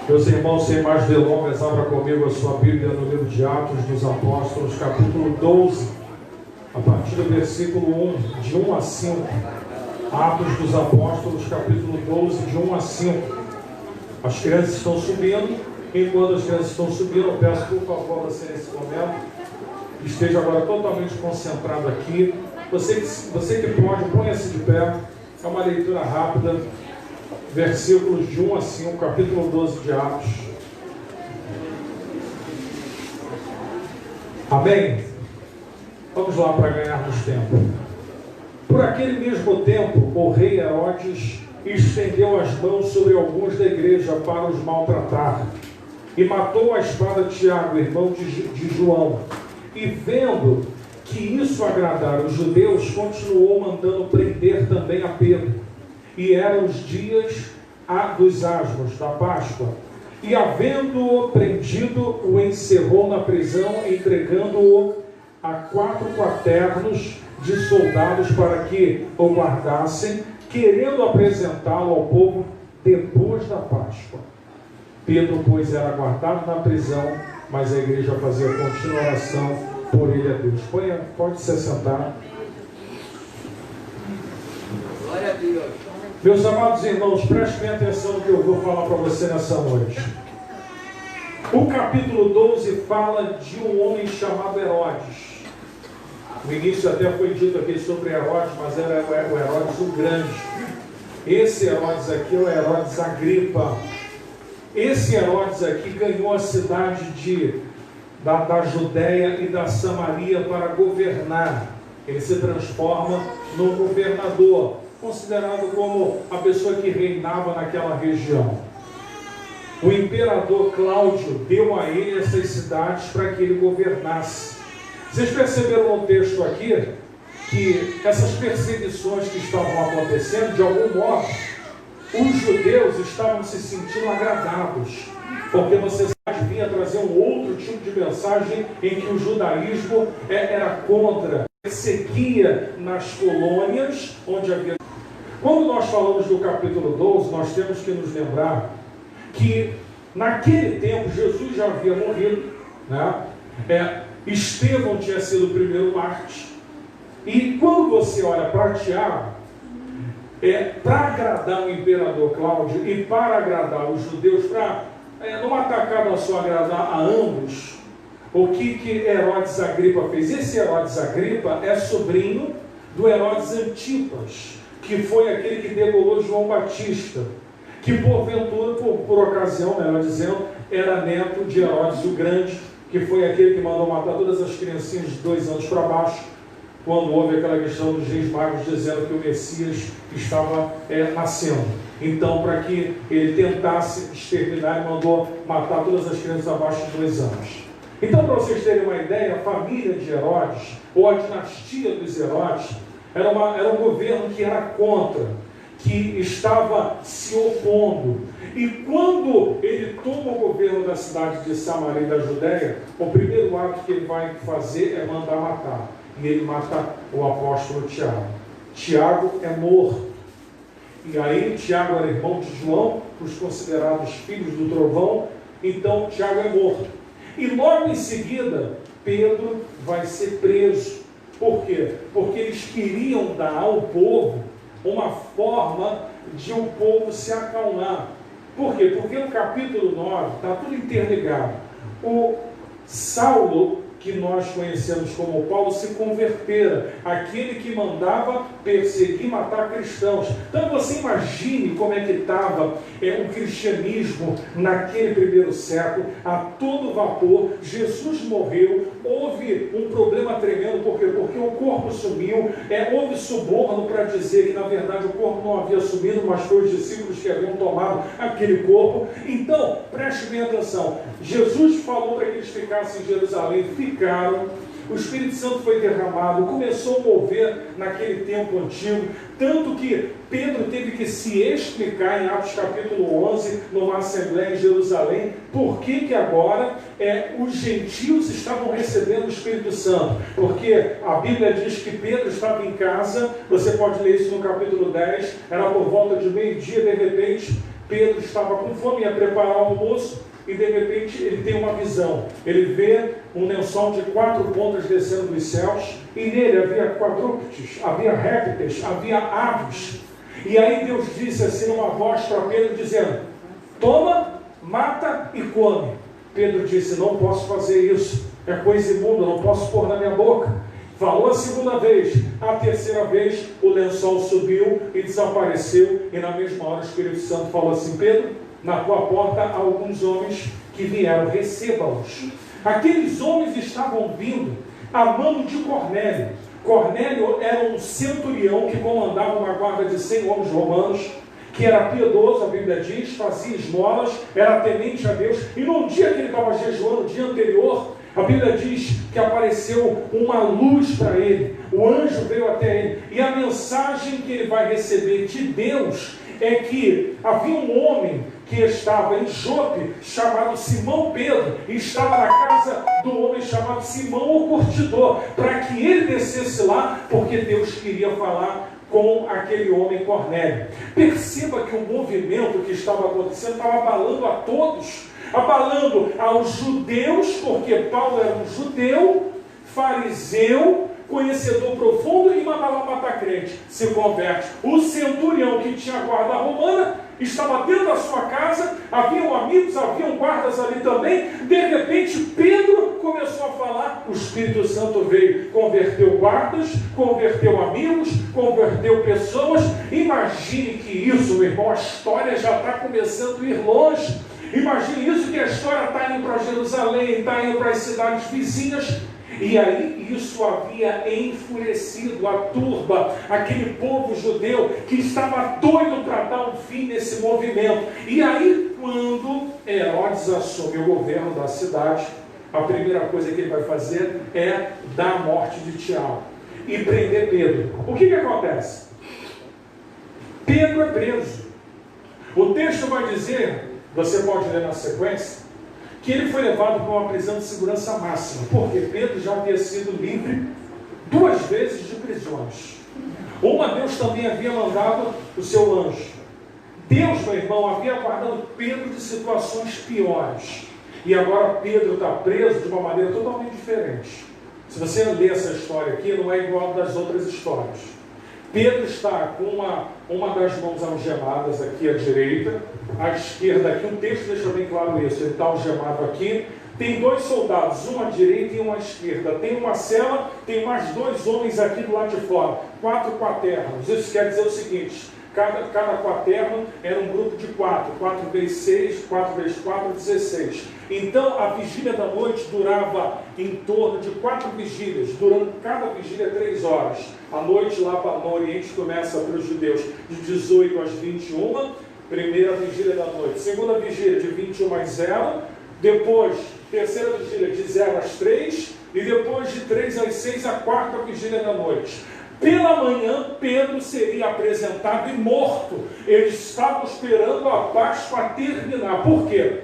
Meus irmãos, sem mais delongas, abra comigo a sua Bíblia no livro de Atos dos Apóstolos, capítulo 12, a partir do versículo 1, de 1 a 5. Atos dos Apóstolos, capítulo 12, de 1 a 5. As crianças estão subindo. Enquanto as crianças estão subindo, eu peço, por favor, você nesse momento, esteja agora totalmente concentrado aqui. Você que pode, ponha-se de pé. É uma leitura rápida. Versículos de 1 a 5, capítulo 12 de Atos. Amém? Vamos lá para ganharmos tempo. Por aquele mesmo tempo, o rei Herodes estendeu as mãos sobre alguns da igreja para os maltratar, e matou a espada Tiago, irmão de João. E vendo que isso agradara os judeus, continuou mandando prender também a Pedro. E eram os dias dos asmos, da Páscoa. E havendo-o prendido, o encerrou na prisão, entregando-o a 4 quaternos de soldados para que o guardassem, querendo apresentá-lo ao povo depois da Páscoa. Pedro, pois, era guardado na prisão, mas a igreja fazia contínua oração por ele a Deus. Pode se assentar. Glória a Deus. Meus amados irmãos, prestem atenção no que eu vou falar para você nessa noite. O capítulo 12 fala de um homem chamado Herodes. No início até foi dito aqui sobre Herodes, mas era o Herodes o Grande. Esse Herodes aqui é o Herodes Agripa. Esse Herodes aqui ganhou a cidade da Judéia e da Samaria para governar. Ele se transforma no governador, considerado como a pessoa que reinava naquela região. O imperador Cláudio deu a ele essas cidades para que ele governasse. Vocês perceberam no texto aqui que essas perseguições que estavam acontecendo, de algum modo, os judeus estavam se sentindo agradados, porque você sabe, vinha trazer um outro tipo de mensagem em que o judaísmo era contra, perseguia nas colônias onde havia. Quando nós falamos do capítulo 12, nós temos que nos lembrar que naquele tempo Jesus já havia morrido, né? Estevão tinha sido o primeiro mártir. E quando você olha para Tiago, para agradar o imperador Cláudio e para agradar os judeus, para numa tacada só agradar a ambos, o que Herodes Agripa fez? Esse Herodes Agripa é sobrinho do Herodes Antipas, que foi aquele que degolou João Batista, que porventura, por ocasião, melhor dizendo, era neto de Herodes o Grande, que foi aquele que mandou matar todas as criancinhas de 2 anos para baixo, quando houve aquela questão dos reis magos dizendo que o Messias estava nascendo. Então, para que ele tentasse exterminar, ele mandou matar todas as crianças abaixo de 2 anos. Então, para vocês terem uma ideia, a família de Herodes, ou a dinastia dos Herodes, era um governo que era contra, que estava se opondo. E quando ele toma o governo da cidade de Samaria e da Judéia, o primeiro ato que ele vai fazer é mandar matar. E ele mata o apóstolo Tiago. Tiago é morto. E aí Tiago era irmão de João, os considerados filhos do trovão. Então Tiago é morto. E logo em seguida, Pedro vai ser preso. Por quê? Porque eles queriam dar ao povo uma forma de o povo se acalmar. Por quê? Porque no capítulo 9 está tudo interligado. O Saulo, que nós conhecemos como Paulo, se convertera, aquele que mandava perseguir e matar cristãos. Então você imagine como é que estava o cristianismo naquele primeiro século, a todo vapor. Jesus morreu, houve um problema tremendo, por quê? Porque o corpo sumiu, houve suborno para dizer que na verdade o corpo não havia sumido, mas foi os discípulos que haviam tomado aquele corpo. Então, preste bem atenção, Jesus falou para que eles ficassem em Jerusalém, ficaram, o Espírito Santo foi derramado, começou a mover naquele tempo antigo, tanto que Pedro teve que se explicar em Atos capítulo 11, numa assembleia em Jerusalém, por que agora os gentios estavam recebendo o Espírito Santo. Porque a Bíblia diz que Pedro estava em casa, você pode ler isso no capítulo 10, era por volta de meio-dia, de repente, Pedro estava com fome, ia preparar o almoço, e de repente ele tem uma visão. Ele vê um lençol de 4 pontas descendo dos céus, e nele havia quadrúpedes, havia répteis, havia aves. E aí Deus disse assim numa voz para Pedro, dizendo: toma, mata e come. Pedro disse: não posso fazer isso, é coisa imunda, não posso pôr na minha boca. Falou a segunda vez, a terceira vez o lençol subiu e desapareceu, e na mesma hora o Espírito Santo falou assim: Pedro, na tua porta há alguns homens que vieram, receba-os. Aqueles homens estavam vindo a mão de Cornélio. Cornélio era um centurião que comandava uma guarda de 100 homens romanos, que era piedoso, a Bíblia diz, fazia esmolas, era temente a Deus, e num dia que ele estava jejuando, no dia anterior, a Bíblia diz que apareceu uma luz para ele, o anjo veio até ele, e a mensagem que ele vai receber de Deus é que havia um homem que estava em Jope, chamado Simão Pedro, e estava na casa do homem chamado Simão o Curtidor, para que ele descesse lá, porque Deus queria falar com aquele homem Cornélio. Perceba que o movimento que estava acontecendo estava abalando a todos, abalando aos judeus, porque Paulo era um judeu, fariseu, conhecedor profundo, e mandava matar crente, se converte. O centurião que tinha guarda romana estava dentro da sua casa, haviam amigos, haviam guardas ali também. De repente Pedro começou a falar, o Espírito Santo veio, converteu guardas, converteu amigos, converteu pessoas. Imagine que isso, meu irmão, a história já está começando a ir longe. Imagine isso, que a história está indo para Jerusalém, está indo para as cidades vizinhas. E aí isso havia enfurecido a turba, aquele povo judeu que estava doido para dar um fim nesse movimento. E aí, quando Herodes assume o governo da cidade, a primeira coisa que ele vai fazer é dar a morte de Tiago e prender Pedro. O que acontece? Pedro é preso. O texto vai dizer, você pode ler na sequência, que ele foi levado para uma prisão de segurança máxima, porque Pedro já havia sido livre 2 vezes de prisões. Uma, Deus também havia mandado o seu anjo. Deus, meu irmão, havia guardado Pedro de situações piores. E agora Pedro está preso de uma maneira totalmente diferente. Se você ler essa história aqui, não é igual das outras histórias. Pedro está com uma das mãos algemadas aqui à direita, à esquerda aqui, o texto deixa bem claro isso, ele está algemado aqui, tem 2 soldados, um à direita e um à esquerda, tem uma cela, tem mais 2 homens aqui do lado de fora, 4 quaternos. Isso quer dizer o seguinte: cada quaterno era um grupo de 4 vezes 6, 4 vezes 4, 16. Então a vigília da noite durava em torno de 4 vigílias, durando cada vigília 3 horas. A noite lá no Oriente começa para os judeus de 18 às 21, primeira vigília da noite. Segunda vigília de 21 às 0, depois terceira vigília de 0 às 3, e depois de 3 às 6 a quarta vigília da noite. Pela manhã, Pedro seria apresentado e morto. Eles estavam esperando a Páscoa terminar. Por quê?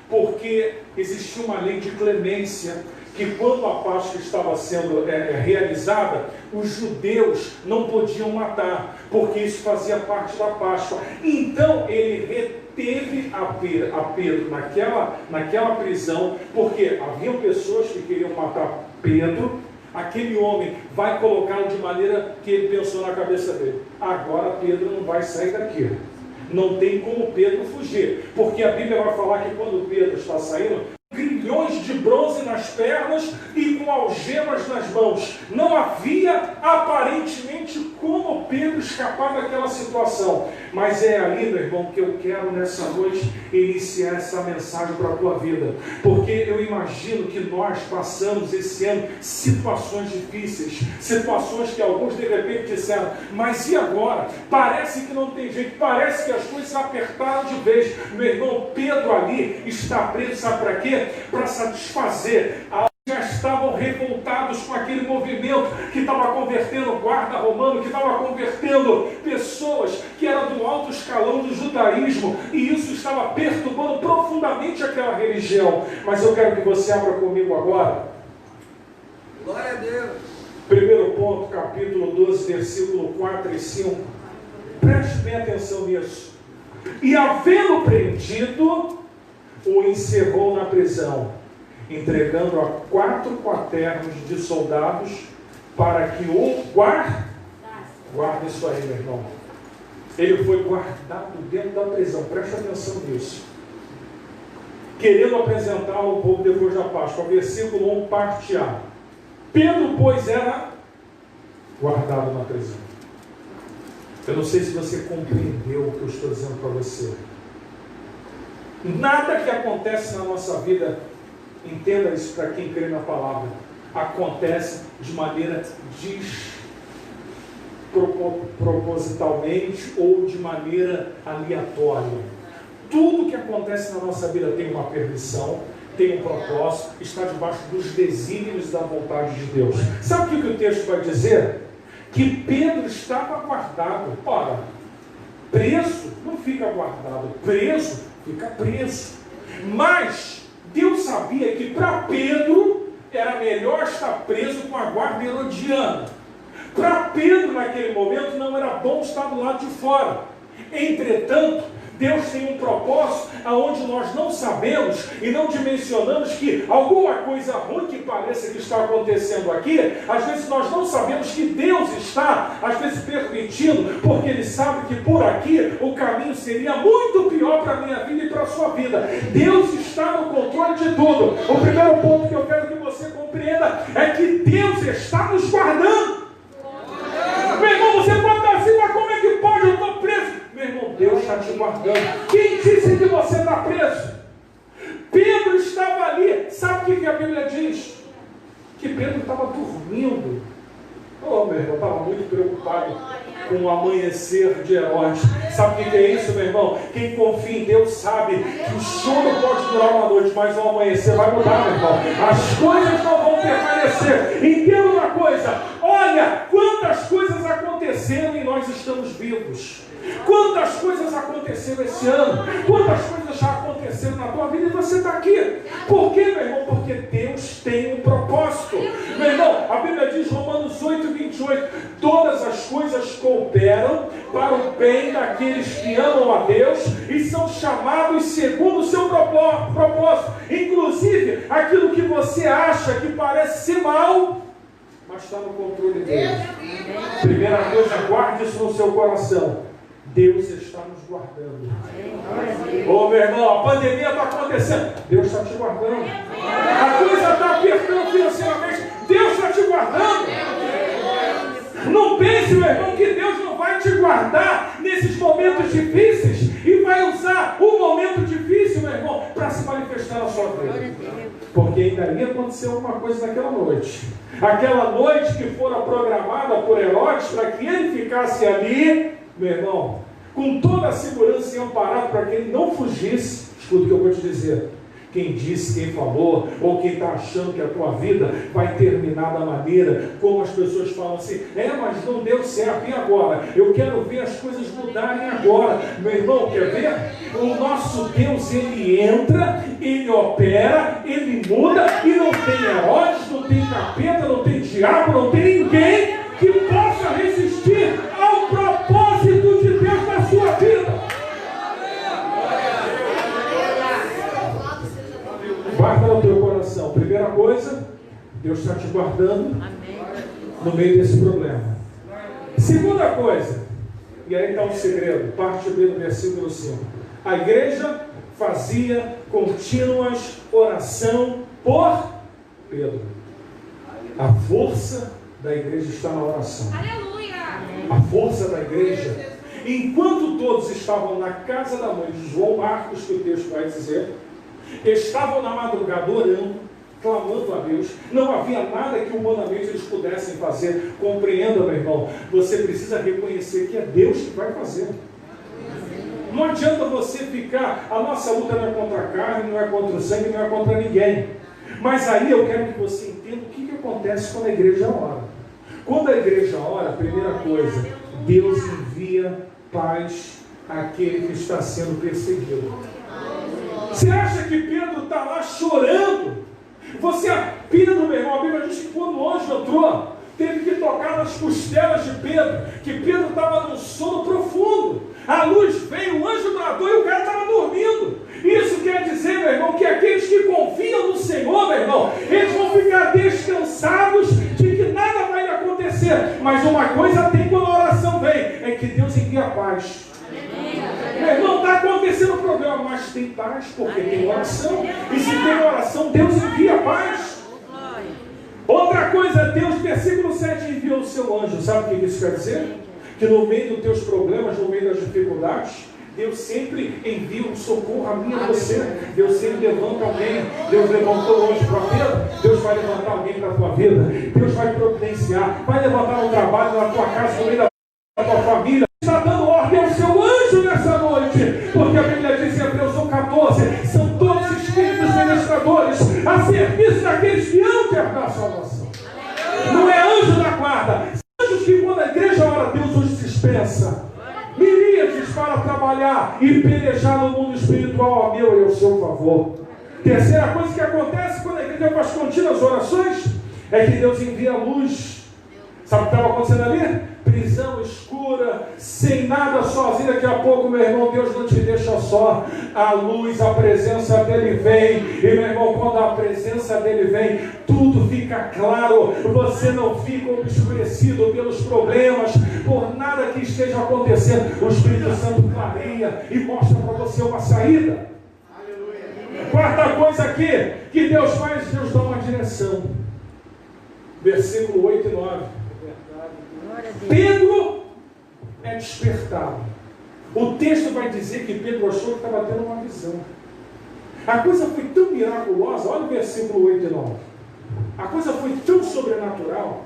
Porque existia uma lei de clemência, que quando a Páscoa estava sendo realizada, os judeus não podiam matar, porque isso fazia parte da Páscoa. Então ele reteve a Pedro naquela prisão, porque haviam pessoas que queriam matar Pedro. Aquele homem vai colocá-lo de maneira que ele pensou na cabeça dele: agora Pedro não vai sair daqui, não tem como Pedro fugir, porque a Bíblia vai falar que quando Pedro está saindo, grilhões de bronze nas pernas e com algemas nas mãos. Não havia aparentemente como Pedro escapar daquela situação. Mas é ali, meu irmão, que eu quero nessa noite iniciar essa mensagem para a tua vida, porque eu imagino que nós passamos esse ano situações difíceis, situações que alguns de repente disseram: mas e agora? Parece que não tem jeito, parece que as coisas apertaram de vez. Meu irmão, Pedro ali está preso, sabe para quê? Para satisfazer já estavam revoltados com aquele movimento que estava convertendo guarda romano, que estava convertendo pessoas que eram do alto escalão do judaísmo, e isso estava perturbando profundamente aquela religião. Mas eu quero que você abra comigo agora. Glória a Deus. Primeiro ponto, capítulo 12, versículo 4 e 5. Preste bem atenção nisso. E havendo prendido, o encerrou na prisão, entregando a 4 quaternos de soldados para que o guarde isso aí, meu irmão. Ele foi guardado dentro da prisão, preste atenção nisso. Querendo apresentá-lo ao povo depois da Páscoa. Versículo 1, parte A. Pedro, pois, era guardado na prisão. Eu não sei se você compreendeu o que eu estou dizendo para você. Nada que acontece na nossa vida, entenda isso para quem crê na palavra, acontece de maneira despropositalmente ou de maneira aleatória. Tudo que acontece na nossa vida tem uma permissão, tem um propósito, está debaixo dos desígnios da vontade de Deus. Sabe o que o texto vai dizer? Que Pedro estava guardado. Ora, preso não fica guardado, preso fica preso. Mas Deus sabia que para Pedro era melhor estar preso com a guarda herodiana. Para Pedro, naquele momento, não era bom estar do lado de fora. Entretanto, Deus tem um propósito aonde nós não sabemos e não dimensionamos que alguma coisa ruim que pareça que está acontecendo aqui, às vezes nós não sabemos que Deus está, às vezes, permitindo, porque Ele sabe que por aqui o caminho seria muito pior para a minha vida e para a sua vida. Deus está no controle de tudo. O primeiro ponto que eu quero que você compreenda é que Deus está nos guardando. Meu irmão, você pode estar assim, mas como é que pode? Eu estou preso. Meu irmão, Deus está te guardando. Quem disse que você está preso? Pedro estava ali. Sabe o que a Bíblia diz? Que Pedro estava dormindo. Oh, meu irmão, estava muito preocupado com o amanhecer de Herodes. Sabe o que é isso, meu irmão? Quem confia em Deus sabe que o sono pode durar uma noite, mas o amanhecer vai mudar, meu irmão. As coisas não vão permanecer. Entenda uma coisa. Olha quantas coisas aconteceram e nós estamos vivos. Quantas coisas aconteceram esse ano? Quantas coisas já aconteceram na tua vida e você está aqui? Por quê, meu irmão? Porque Deus tem um propósito. Meu irmão, a Bíblia diz, Romanos 8:28, todas as coisas cooperam para o bem daqueles que amam a Deus e são chamados segundo o seu propósito. Inclusive, aquilo que você acha que parece ser mal, mas está no controle de Deus. Primeira coisa, guarde isso no seu coração. Deus está nos guardando. Ô, meu irmão, a pandemia está acontecendo. Deus está te guardando. A coisa está apertando financeiramente. Deus está te guardando. Não pense, meu irmão, que Deus não vai te guardar nesses momentos difíceis e vai usar o momento difícil, meu irmão, para se manifestar na sua vida. Porque ainda ia acontecer alguma coisa naquela noite. Aquela noite que fora programada por Herodes para que ele ficasse ali, meu irmão, com toda a segurança e amparado para que ele não fugisse. Escuta o que eu vou te dizer. Quem disse, quem falou, ou quem está achando que a tua vida vai terminar da maneira como as pessoas falam assim, mas não deu certo, e agora? Eu quero ver as coisas mudarem agora. Meu irmão, quer ver? O nosso Deus, Ele entra, Ele opera, Ele muda, e não tem Herodes, não tem capeta, não tem diabo, não tem ninguém que possa resistir ao propósito de Deus na sua vida. Guarda no teu coração. Primeira coisa, Deus está te guardando no meio desse problema. Segunda coisa, e aí está um segredo, parte B do versículo 5. A igreja fazia contínuas oração por Pedro. A força da igreja está na oração. Aleluia! A força da igreja, enquanto todos estavam na casa da mãe de João Marcos, que o texto vai dizer, estavam na madrugada orando, clamando a Deus. Não havia nada que humanamente eles pudessem fazer. Compreenda, meu irmão, você precisa reconhecer que é Deus que vai fazer. Não adianta você ficar, a nossa luta não é contra a carne, não é contra o sangue, não é contra ninguém. Mas aí eu quero que você entenda o que acontece quando a igreja ora. Quando a igreja ora, a primeira coisa, Deus envia paz àquele que está sendo perseguido. Você acha que Pedro está lá chorando? Pedro, meu irmão, a Bíblia diz que quando o anjo entrou, teve que tocar nas costelas de Pedro, que Pedro estava num sono profundo. A luz veio, o anjo bradou e o cara estava dormindo. Isso quer dizer, meu irmão, que aqueles que confiam no Senhor, meu irmão, eles vão ficar descansados de que nada vai acontecer. Mas uma coisa tem quando a oração vem, é que Deus envia paz. Meu irmão, está acontecendo um problema, mas tem paz, porque tem oração. E se tem oração, Deus envia paz. Outra coisa, Deus, versículo 7, enviou o seu anjo. Sabe o que isso quer dizer? Que no meio dos teus problemas, no meio das dificuldades, Deus sempre envia um socorro a mim e a você. Deus sempre levanta alguém. Deus levantou hoje para Pedro. Deus vai levantar alguém para a tua vida. Deus vai providenciar. Vai levantar um trabalho na tua casa, no meio da tua família. Está dando ordem ao seu anjo nessa noite. Porque a Bíblia diz em Hebreus 1,14: são todos espíritos ministradores a serviço daqueles que hão de herdar a salvação. Não é anjo da guarda. Anjos que quando a igreja ora, Deus os dispensa. Miríades para trabalhar e pelejar no mundo espiritual ao meu e ao seu favor. Terceira coisa que acontece quando a igreja faz contínuas orações é que Deus envia luz. Sabe o que estava acontecendo ali? Prisão escura, sem nada, sozinho. Daqui a pouco, meu irmão, Deus não te deixa só. A luz, a presença dele vem. E, meu irmão, quando a presença dele vem, tudo fica claro. Você não fica obscurecido pelos problemas, por nada que esteja acontecendo. O Espírito Santo clareia e mostra para você uma saída. Quarta coisa aqui que Deus faz, Deus dá uma direção. Versículo 8 e 9. Pedro é despertado. O texto vai dizer que Pedro achou que estava tendo uma visão. A coisa foi tão miraculosa. Olha o versículo 8 e 9. A coisa foi tão sobrenatural.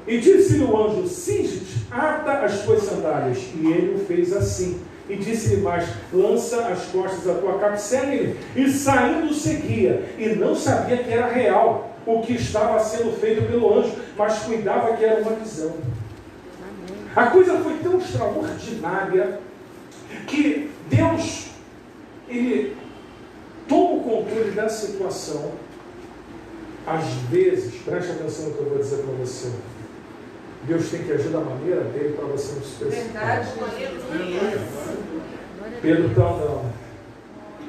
E disse-lhe o anjo: cinge-te, ata as tuas sandálias. E ele o fez assim. E disse-lhe mais: lança as costas da tua capa, segue-lhe. E saindo seguia. E não sabia que era real o que estava sendo feito pelo anjo, mas cuidava que era uma visão. A coisa foi tão extraordinária que Deus, ele toma o controle da situação. Às vezes, preste atenção no que eu vou dizer para você, Deus tem que agir da maneira dele para você não se precipitar. Pedro está andando,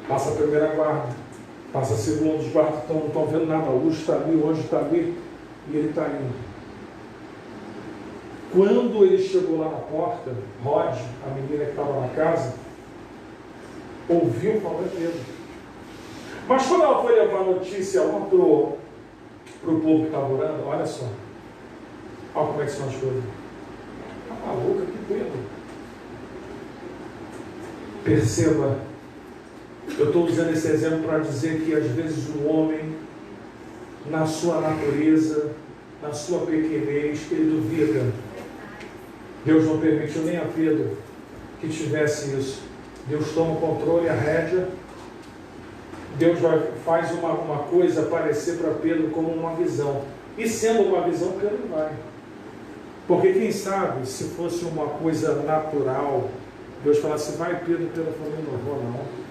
passa a primeira guarda, passa a segunda, os guardas não estão vendo nada, a luz está ali, o anjo está ali, e ele está indo. Quando ele chegou lá na porta, Rod, a menina que estava na casa, ouviu falar de Pedro. Mas quando ela foi levar a notícia lá para o povo que estava orando, olha só, olha como é que são as coisas. Está maluca, que Pedro. Perceba, eu estou usando esse exemplo para dizer que às vezes o homem, na sua natureza, na sua pequenez, ele duvida. Deus não permitiu nem a Pedro que tivesse isso. Deus toma o controle, a rédea. Deus faz uma coisa aparecer para Pedro como uma visão. E sendo uma visão, Pedro vai. Porque quem sabe, se fosse uma coisa natural, Deus falasse: vai Pedro, Pedro falou: não vou não.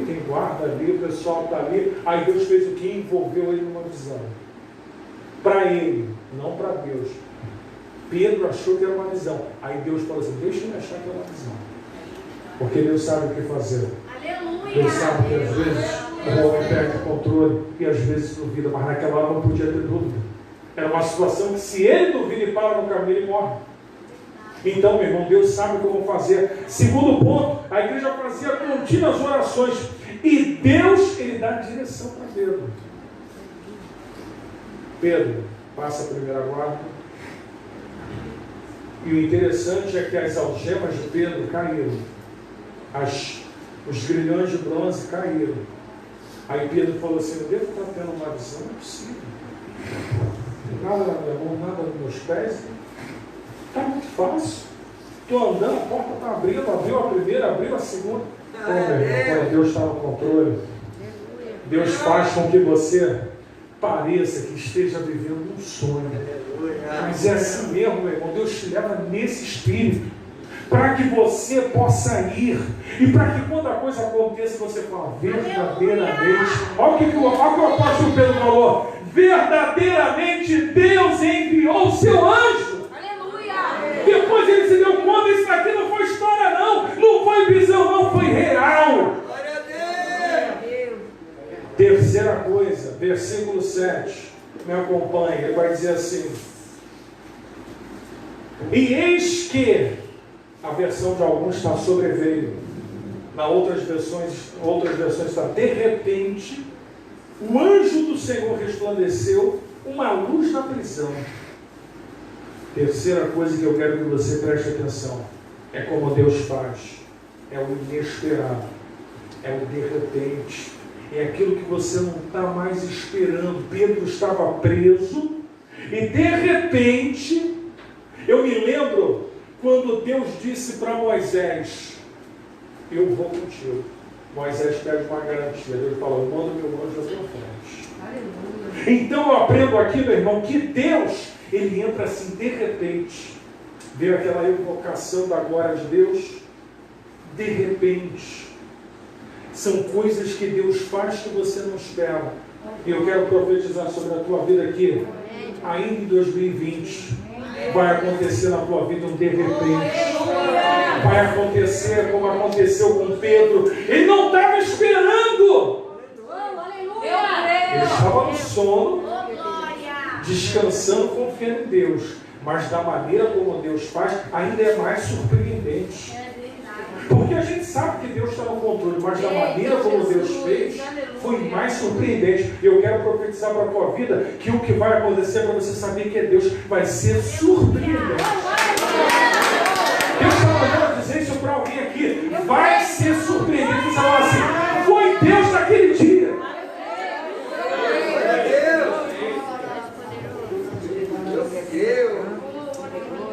Tem guarda ali, o pessoal está ali. Aí Deus fez o que? Envolveu ele numa visão. Para ele, não para Deus. Pedro achou que era uma visão. Aí Deus falou assim: deixa eu achar que é uma visão. Porque Deus sabe o que fazer. Aleluia. Deus sabe que às vezes o homem perde o controle e às vezes duvida, mas naquela hora não podia ter dúvida. Era uma situação que se ele duvida e para no caminho, ele morre. Então, meu irmão, Deus sabe como fazer. Segundo ponto, a igreja fazia contínuas orações. E Deus, ele dá direção para Pedro. Pedro, passa a primeira guarda. E o interessante é que as algemas de Pedro caíram. Os grilhões de bronze caíram. Aí Pedro falou assim: eu devo estar tendo uma visão? Não é possível. Nada na minha mão, nada nos meus pés. Está muito fácil. Estou andando, a porta está abrindo, abriu a primeira, abriu a segunda. Quando Deus está no controle, Deus faz com que você pareça que esteja vivendo um sonho. Mas é assim mesmo, meu irmão. Deus te leva nesse espírito para que você possa ir e para que quando a coisa aconteça você fale verdadeiramente. Olha o que o apóstolo Pedro falou: verdadeiramente Deus enviou o seu anjo. Aleluia! Depois ele se deu conta, isso daqui não foi história não, não foi visão não, foi real. Glória a Deus. Terceira coisa, versículo 7, me acompanhe, ele vai dizer assim: e eis que, a versão de alguns está sobreveio, na outras versões está de repente, o anjo do Senhor resplandeceu, uma luz na prisão. Terceira coisa que eu quero que você preste atenção, é como Deus faz, é o inesperado, é o de repente, é aquilo que você não está mais esperando. Pedro estava preso, e de repente, eu me lembro quando Deus disse para Moisés: eu vou contigo. Moisés pede uma garantia. Deus fala: eu mando meu anjo à tua frente. Aleluia. Então eu aprendo aqui, meu irmão, que Deus, ele entra assim de repente. Veio aquela evocação da glória de Deus. De repente. São coisas que Deus faz que você não espera. E eu quero profetizar sobre a tua vida aqui. Ainda em 2020. Vai acontecer na tua vida um de repente. Vai acontecer como aconteceu com Pedro. Ele não estava esperando. Ele estava no sono, descansando, confiando em Deus. Mas da maneira como Deus faz, ainda é mais surpreendente. Porque a gente sabe que Deus está no controle, mas da maneira como Deus fez, foi mais surpreendente. Eu quero profetizar para a tua vida que o que vai acontecer para você saber que é Deus, vai ser surpreendente. Deus está mandando dizer isso para alguém aqui. Vai ser surpreendente. Você fala assim: foi Deus naquele dia.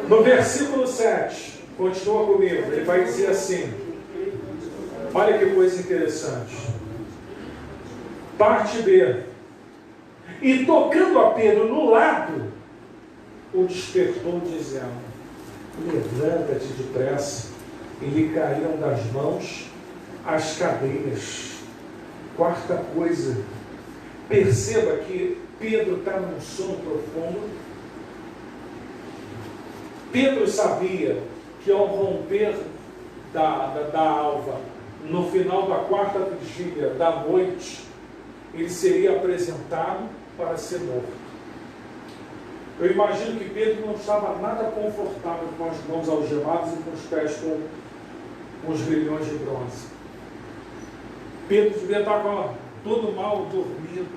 No versículo 7, continua comigo, ele vai dizer assim: olha que coisa interessante. Parte B. E tocando a Pedro no lado, o despertou, dizendo: levanta-te depressa. E lhe caíram das mãos as cadeias. Quarta coisa, perceba que Pedro está num sono profundo. Pedro sabia que ao romper da alva, no final da quarta vigília da noite, ele seria apresentado para ser morto. Eu imagino que Pedro não estava nada confortável com as mãos algemadas e com os pés com os grilhões de bronze. Pedro devia estar todo mal, dormindo.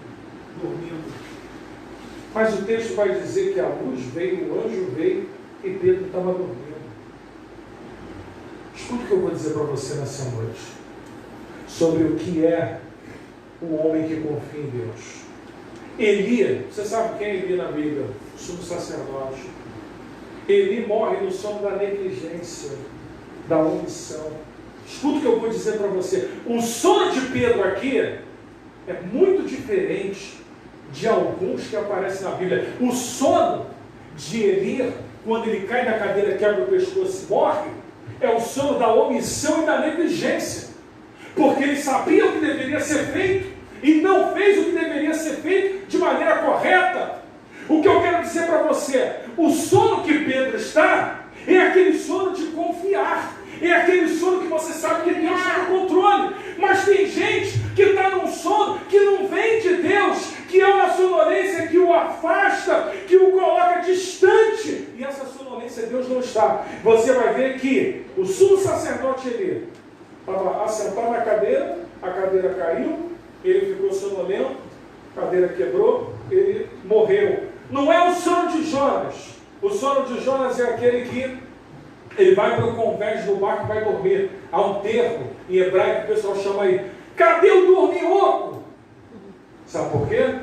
Mas o texto vai dizer que a luz veio, o anjo veio, e Pedro estava dormindo. Escute o que eu vou dizer para você nessa noite, sobre o que é o homem que confia em Deus. Eli, você sabe quem é Eli na Bíblia? O sumo sacerdote. Eli morre no sono da negligência, da omissão. Escuta o que eu vou dizer para você. O sono de Pedro aqui é muito diferente de alguns que aparecem na Bíblia. O sono de Eli, quando ele cai na cadeira, quebra o pescoço e morre, é o sono da omissão e da negligência. Porque ele sabia o que deveria ser feito e não fez o que deveria ser feito de maneira correta. O que eu quero dizer para você, o sono que Pedro está, é aquele sono de confiar, é aquele sono que você sabe que Deus está no controle. Mas tem gente que está num sono que não vem de Deus, que é uma sonolência que o afasta, que o coloca distante, e essa sonolência Deus não está. Você vai ver que o sumo sacerdote ele estava assentado na cadeira, a cadeira caiu, ele ficou sonolento, a cadeira quebrou, ele morreu. Não é o sono de Jonas. O sono de Jonas é aquele que ele vai para o convés do barco e vai dormir. Há um termo em hebraico que o pessoal chama aí: cadê o dorminhoco? Sabe por quê?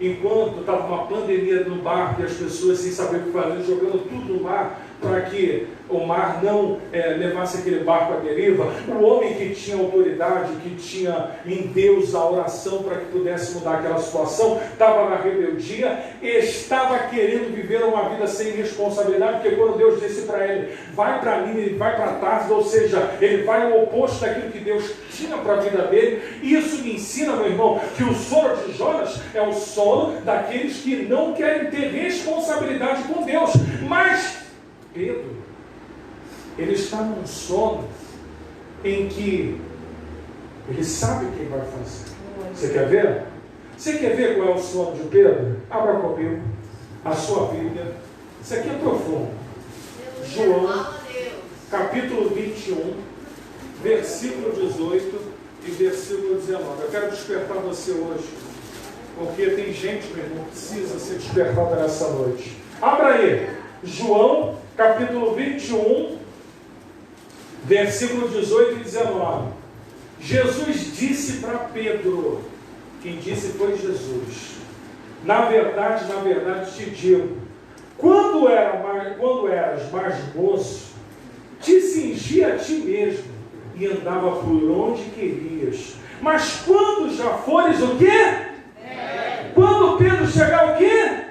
Enquanto estava uma pandemia no barco e as pessoas sem saber o que fazer, jogando tudo no mar, para que o mar não levasse aquele barco à deriva. O homem que tinha autoridade, que tinha em Deus a oração para que pudesse mudar aquela situação, estava na rebeldia e estava querendo viver uma vida sem responsabilidade, porque quando Deus disse para ele, vai para Nínive, vai para Tarsis, ou seja, ele vai ao oposto daquilo que Deus tinha para a vida dele. E isso me ensina, meu irmão, que o sono de Jonas é o sono daqueles que não querem ter responsabilidade com Deus. Mas Pedro, ele está num sono em que ele sabe o que vai fazer. Você quer ver? Você quer ver qual é o sono de Pedro? Abra comigo a sua Bíblia. Isso aqui é profundo. João, capítulo 21, versículo 18 e versículo 19. Eu quero despertar você hoje, porque tem gente, meu irmão, que precisa ser despertada nessa noite. Abra aí, João, capítulo 21, versículo 18 e 19. Jesus disse para Pedro, quem disse foi Jesus, na verdade te digo, quando eras mais moço, te cingia a ti mesmo e andava por onde querias. Mas quando já fores o quê? Quando Pedro chegar o quê?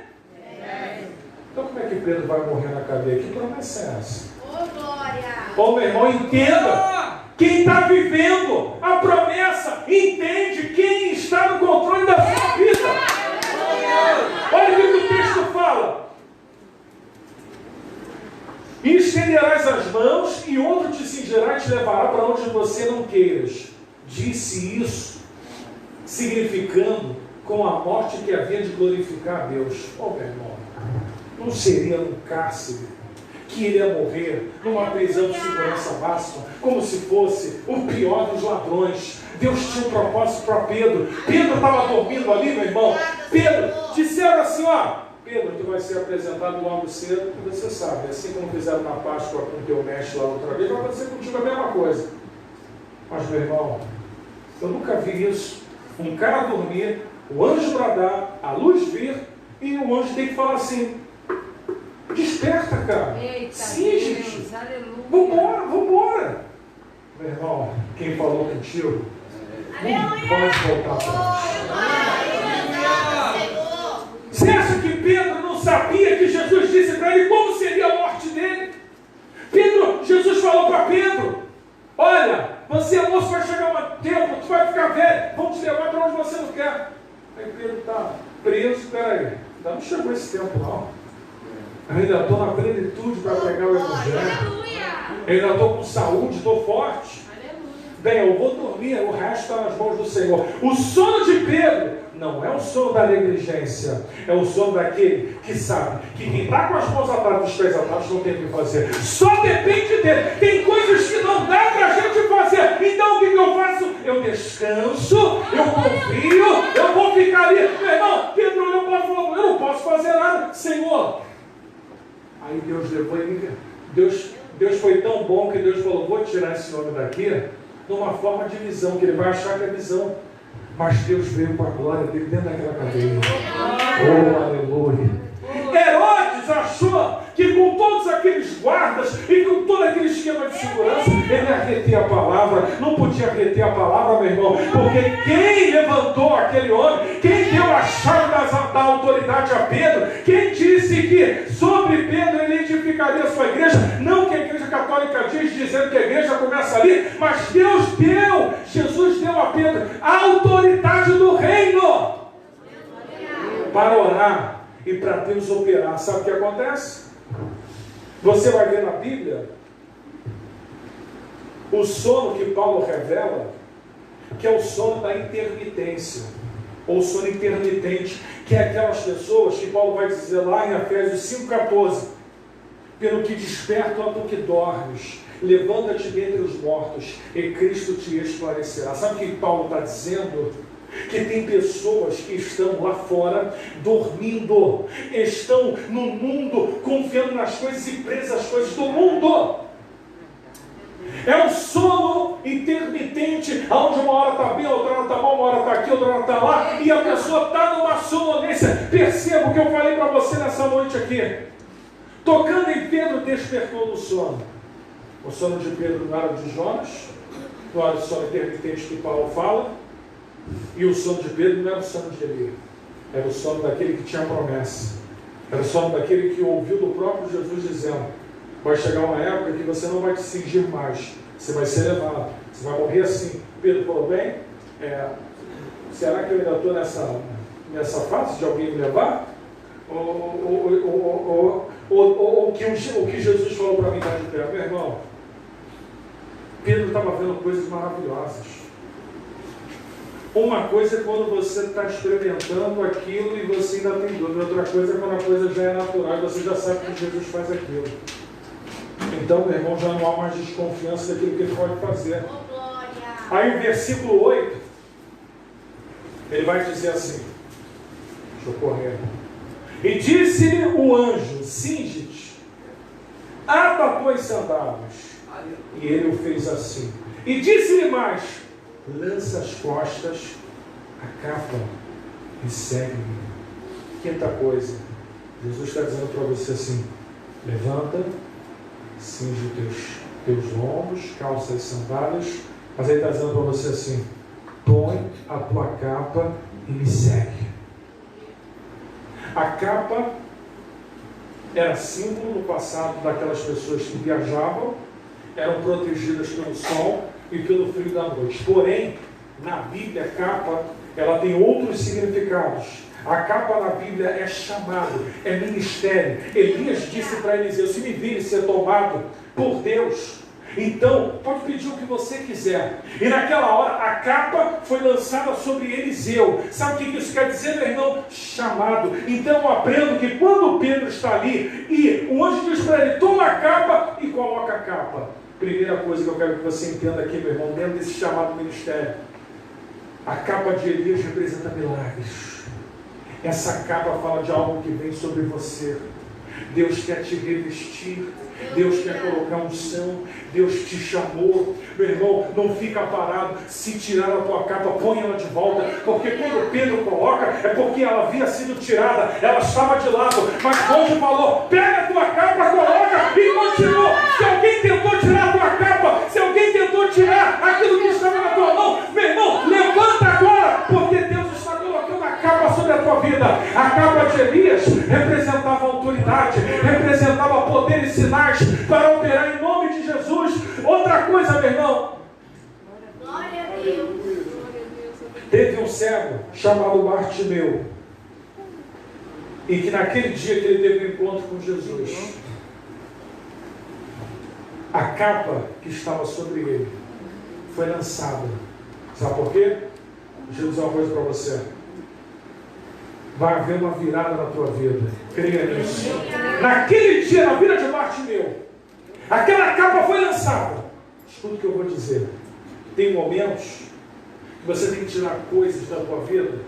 Então como é que Pedro vai morrer na cadeia? Que promessa é essa? Ô meu irmão, entenda. Quem está vivendo a promessa, entende quem está no controle da sua vida. Olha o que o texto fala. E estenderás as mãos, e outro te cingerá e te levará para onde você não queiras. Disse isso, significando com a morte que havia de glorificar a Deus. Oh meu irmão, não seria num cárcere que ele ia morrer numa prisão de segurança máxima, como se fosse o pior dos ladrões. Deus tinha um propósito para Pedro. Pedro estava dormindo ali, meu irmão. Pedro, disseram assim, ó, Pedro, tu vai ser apresentado logo cedo, e você sabe, assim como fizeram na Páscoa com o teu mestre lá outra vez, vai acontecer contigo a mesma coisa. Mas, meu irmão, eu nunca vi isso. Um cara dormir, o anjo bradar, a luz vir, e o anjo tem que falar assim, desperta, cara. Eita, sim, Deus, gente. Aleluia. Vambora. Meu irmão, quem falou contigo, não pode voltar atrás. Você acha que Pedro não sabia que Jesus disse para ele como seria a morte dele? Jesus falou para Pedro, olha, você é moço, vai chegar um tempo, tu vai ficar velho, vão te levar para onde você não quer. Aí Pedro está preso, peraí, ainda não chegou esse tempo não. Eu ainda estou na plenitude para pregar o Evangelho. Eu ainda estou com saúde, estou forte. Bem, eu vou dormir, o resto está nas mãos do Senhor. O sono de Pedro não é o sono da negligência, é o sono daquele que sabe que quem está com as mãos atrás, os pés atrás, não tem o que fazer. Só depende dele. Tem coisas que não dá para a gente fazer. Então o que eu faço? Eu descanso, eu confio, eu vou ficar ali. Meu irmão, Pedro olhou para ele, eu não posso fazer nada. Senhor. Aí Deus levou ele. Deus foi tão bom que Deus falou, vou tirar esse homem daqui numa forma de visão, que ele vai achar que é visão. Mas Deus veio com a glória dele dentro daquela cadeia. Oh, aleluia. Herodes achou que com todos aqueles guardas e com todo aquele esquema de segurança, ele ia reter a palavra. Não podia reter a palavra, meu irmão, porque quem levantou aquele homem, quem deu a chave da autoridade a Pedro, quem disse que sobre Pedro ele edificaria a sua igreja, não que a igreja católica diz, dizendo que a igreja começa ali, mas Jesus deu a Pedro a autoridade do reino para orar e para Deus operar. Sabe o que acontece? Você vai ver na Bíblia o sono que Paulo revela, que é o sono da intermitência, ou sono intermitente, que é aquelas pessoas que Paulo vai dizer lá em Efésios 5,14, pelo que despertam tu que dormes, levanta-te dentre os mortos, e Cristo te esclarecerá. Sabe o que Paulo está dizendo? Que tem pessoas que estão lá fora dormindo, estão no mundo confiando nas coisas e presas às coisas do mundo. É um sono intermitente, onde uma hora está bem, outra hora está mal, uma hora está aqui, outra hora está lá, e a pessoa está numa sonolência. Perceba o que eu falei para você nessa noite aqui. Tocando em Pedro, despertou do sono. O sono de Pedro não era de Jonas, não era o sono intermitente que Paulo fala, e o sono de Pedro não era o sono de Elias, era o sono daquele que tinha promessa, era o sono daquele que ouviu do próprio Jesus dizendo: vai chegar uma época que você não vai te cingir mais, você vai ser levado, você vai morrer assim. Pedro falou: bem, será que eu ainda estou nessa fase de alguém me levar? Ou o que Jesus falou para mim lá de terra? Meu irmão, Pedro estava vendo coisas maravilhosas. Uma coisa é quando você está experimentando aquilo e você ainda tem dúvida. Outra coisa é quando a coisa já é natural e você já sabe que Jesus faz aquilo. Então, meu irmão, já não há mais desconfiança daquilo que ele pode fazer. Aí o versículo 8, ele vai dizer assim, deixa eu correr. E disse-lhe o anjo: cinge-te, ata tuas sandálias. E ele o fez assim. E disse-lhe mais: lança as costas, a capa e segue-me. Quinta coisa, Jesus está dizendo para você assim: levanta, cinge teus lombos, calça as sandálias. Mas ele está dizendo para você assim: põe a tua capa e me segue. A capa era símbolo no passado daquelas pessoas que viajavam, eram protegidas pelo sol e pelo frio da noite. Porém, na Bíblia, a capa, ela tem outros significados. A capa na Bíblia é chamado, é ministério. Elias disse para Eliseu: se me vires ser tomado por Deus, então pode pedir o que você quiser. E naquela hora a capa foi lançada sobre Eliseu. Sabe o que isso quer dizer, meu irmão? Chamado. Então eu aprendo que quando Pedro está ali e o anjo diz para ele: toma a capa e coloca a capa. Primeira coisa que eu quero que você entenda aqui, meu irmão, dentro desse chamado ministério, a capa de Elias representa milagres. Essa capa fala de algo que vem sobre você. Deus quer te revestir, Deus quer colocar unção, Deus te chamou. Meu irmão, não fica parado. Se tirar a tua capa, põe ela de volta, porque quando Pedro coloca, é porque ela havia sido tirada, ela estava de lado, mas quando falou: pega a tua capa, coloca, e continuou. Se alguém tentou tirar a tua capa, se alguém tentou tirar aquilo que estava na tua mão, meu irmão, levanta agora, porque Deus está colocando a capa sobre a tua vida. A capa de Elias representava autoridade, representava poder e sinais para operar em nome de Jesus. Outra coisa, meu irmão, Glória a Deus. teve um cego chamado Bartimeu, e que naquele dia que ele teve um encontro com Jesus, a capa que estava sobre ele foi lançada. Sabe por quê? Deixa eu dizer uma coisa para você: vai haver uma virada na tua vida. Creia nisso. Naquele dia, na vida de Bartimeu, aquela capa foi lançada. Escuta o que eu vou dizer. Tem momentos que você tem que tirar coisas da tua vida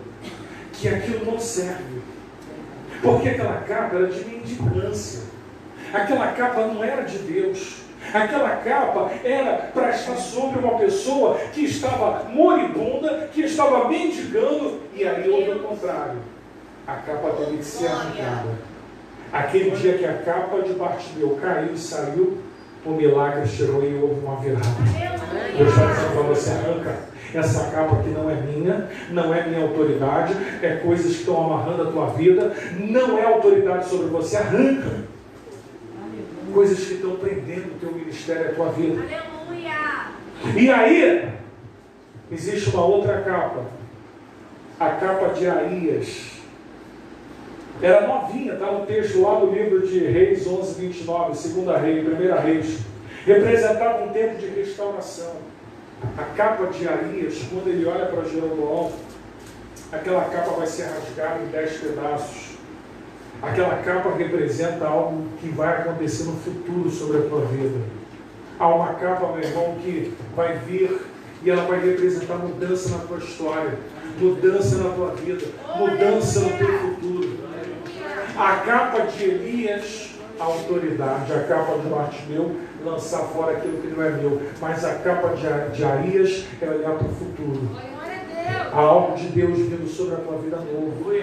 que aquilo não serve. Porque aquela capa era de mendicância. Aquela capa não era de Deus. Aquela capa era para estar sobre uma pessoa que estava moribunda, que estava mendigando, e aí houve o contrário. A capa teve que ser arrancada. Aquele dia que a capa de Bartimeu caiu e saiu, o milagre chegou e houve uma virada. Deus está dizendo para você: arranca essa capa que não é minha, não é minha autoridade, é coisas que estão amarrando a tua vida, não é autoridade sobre você, arranca. Coisas que estão prendendo o teu ministério, a tua vida. Aleluia. E aí, existe uma outra capa. A capa de Aías. Era novinha, está no texto lá do livro de Reis 11:29, 2 Reis, 1 Reis. Representava um tempo de restauração. A capa de Aías, quando ele olha para Jeroboão, aquela capa vai ser rasgada em 10 pedaços. Aquela capa representa algo que vai acontecer no futuro sobre a tua vida. Há uma capa, meu irmão, que vai vir e ela vai representar mudança na tua história, mudança na tua vida, mudança no teu futuro. A capa de Elias, a autoridade. A capa de Bartimeu, lançar fora aquilo que não é meu. Mas a capa de Aías é olhar para o futuro. Há algo de Deus vindo sobre a tua vida novo. A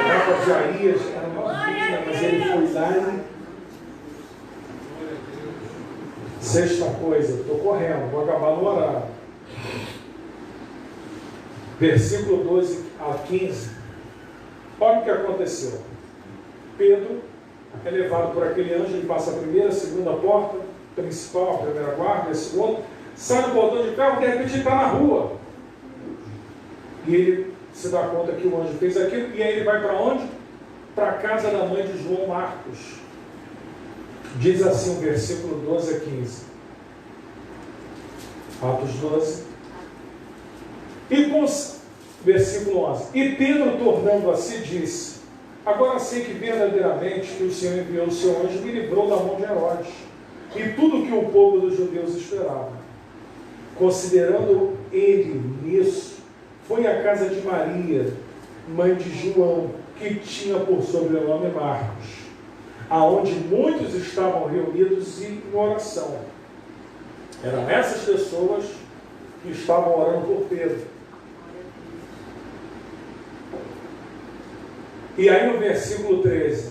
capa de Aías era novinha, mas ele foi lá e Sexta coisa, estou correndo, vou acabar no horário. Versículo 12 a 15. Olha o que aconteceu. Pedro é levado por aquele anjo, ele passa a primeira, a segunda porta, principal, a primeira guarda, a segunda, sai do portão de carro, de repente ele está na rua. E ele se dá conta que o anjo fez aquilo, e aí ele vai para onde? Para a casa da mãe de João Marcos. Diz assim o versículo 12 a 15. Atos 12. Versículo 11. E Pedro, tornando a si, disse: agora sei que verdadeiramente que o Senhor enviou o seu anjo e me livrou da mão de Herodes, e tudo que o povo dos judeus esperava. Considerando ele nisso, foi à casa de Maria, mãe de João, que tinha por sobrenome Marcos, aonde muitos estavam reunidos em oração. Eram essas pessoas que estavam orando por Pedro. E aí no versículo 13,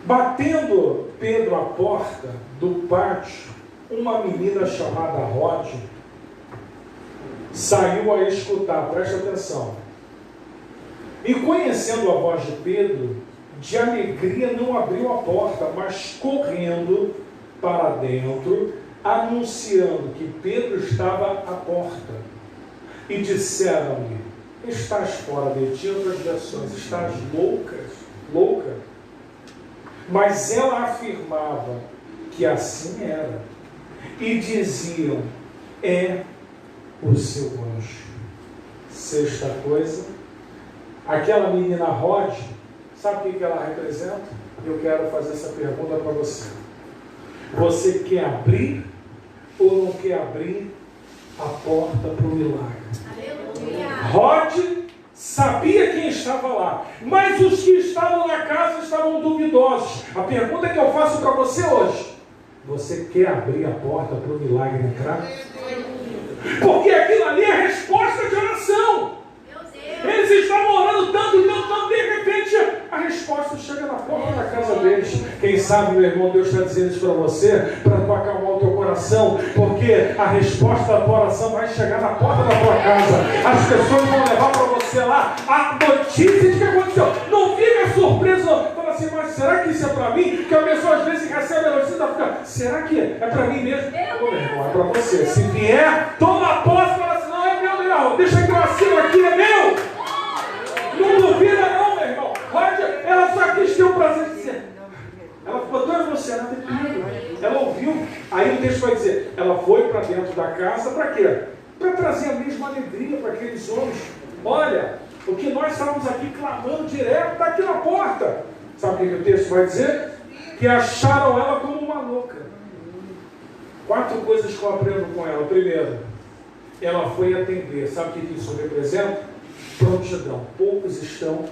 batendo Pedro à porta do pátio, uma menina chamada Rode saiu a escutar, presta atenção. E conhecendo a voz de Pedro, de alegria não abriu a porta, mas correndo para dentro, anunciando que Pedro estava à porta. E disseram-lhe: estás fora de ti, outras versões, estás louca? Mas ela afirmava que assim era. E diziam: é o seu anjo. Sexta coisa, aquela menina Rode, sabe o que ela representa? Eu quero fazer essa pergunta para você. Você quer abrir ou não quer abrir a porta para o milagre? Rode sabia quem estava lá, mas os que estavam na casa estavam duvidosos. A pergunta que eu faço para você hoje: você quer abrir a porta para o milagre entrar? Porque aquilo ali é a resposta de oração. Eles estavam orando tanto, de repente a resposta chega na porta da casa deles. Quem sabe, meu irmão, Deus está dizendo isso para você, para acalmar o teu coração, porque a resposta da tua oração vai chegar na porta da tua casa. As pessoas vão levar para você lá a notícia de que aconteceu. Não fica surpreso, fala assim: mas será que isso é para mim? Que a pessoa às vezes recebe a notícia e fica: será que é para mim mesmo? Não, meu irmão, é para você. Se vier, toma posse e fala assim: não é meu, não, deixa que eu assino aqui, é meu. Não duvida não, meu irmão. Ela só quis ter o prazer de dizer. Ela ficou tão emocionada de Pedro. Ela ouviu. Aí o texto vai dizer: ela foi para dentro da casa para quê? Para trazer a mesma alegria para aqueles homens. Olha, o que nós estávamos aqui clamando direto está aqui na porta. Sabe o que o texto vai dizer? Que acharam ela como uma louca. 4 coisas que eu aprendo com ela. Primeiro, ela foi atender. Sabe o que isso representa? Prontidão. Poucos estão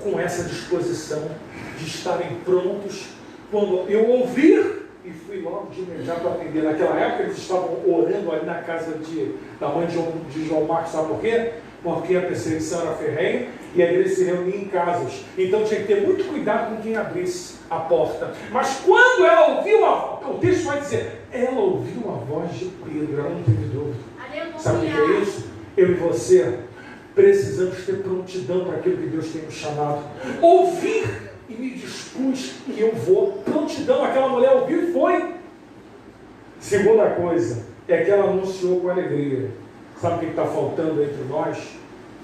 com essa disposição de estarem prontos quando eu ouvir, e fui logo de imediato atender. Naquela época eles estavam orando ali na casa da mãe de João Marcos. Sabe por quê? Porque a perseguição era ferrenha e a igreja se reunia em casas. Então tinha que ter muito cuidado com quem abrisse a porta. Mas quando ela ouviu o texto vai dizer, ela ouviu a voz de Pedro, ela não teve dúvida. Aleluia. Sabe o que é isso? Eu e você precisamos ter prontidão para aquilo que Deus tem nos chamado. Ouvir e me dispus e eu vou. Prontidão, aquela mulher ouviu e foi. Segunda coisa, é que ela anunciou com alegria. Sabe o que está faltando entre nós?